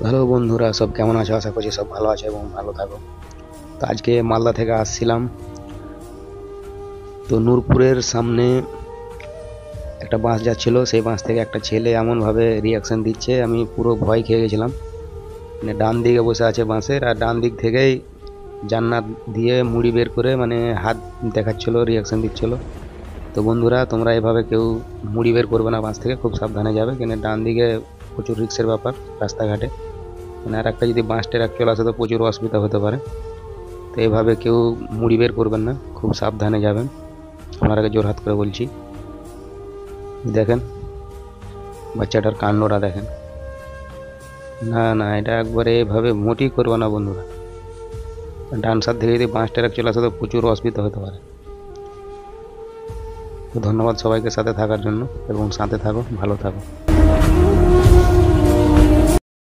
Hello বন্ধুরা, সব কেমন আছো? আশা করছি সব ভালো আছে এবং ভালো থাকো। তো আজকে মালদা থেকে আসছিলাম। তো নূরপুরের সামনে একটা বাস যাচ্ছিল, সেই বাস থেকে একটা ছেলে এমনভাবে রিয়াকশন দিচ্ছে, আমি পুরো ভয় খেয়ে গেছিলাম। মানে ডান দিকে বসে আছে বাসের, আর ডান দিক থেকেই জান্নাত দিয়ে মুড়ি বের করে মানে হাত দেখাচ্ছিল, রিয়াকশন দিচ্ছিল। তো বন্ধুরা, তোমরা এভাবে কেউ মুড়ি বের করবে না বাস থেকে, খুব সাবধানে যাবে, কেন ডান দিকে প্রচুর রিস্কের ব্যাপার রাস্তাঘাটে। মানে আর একটা যদি বাস ট্রাক চলে আসে তো প্রচুর অসুবিধা হতে পারে। তো এভাবে কেউ মুড়ি বের করবেন না, খুব সাবধানে যাবেন। আপনারাকে জোরহাত করে বলছি। দেখেন বাচ্চাটার কাণ্ডটা দেখেন। না না, এটা একবারে এভাবে মোটেই করবো না বন্ধুরা। ডান সাইড থেকে যদি বাস ট্রাক চলে আসে তো প্রচুর অসুবিধা হতে পারে। তো ধন্যবাদ সবাইকে সাথে থাকার জন্য, এবং সাথে থাকো, ভালো থাকো।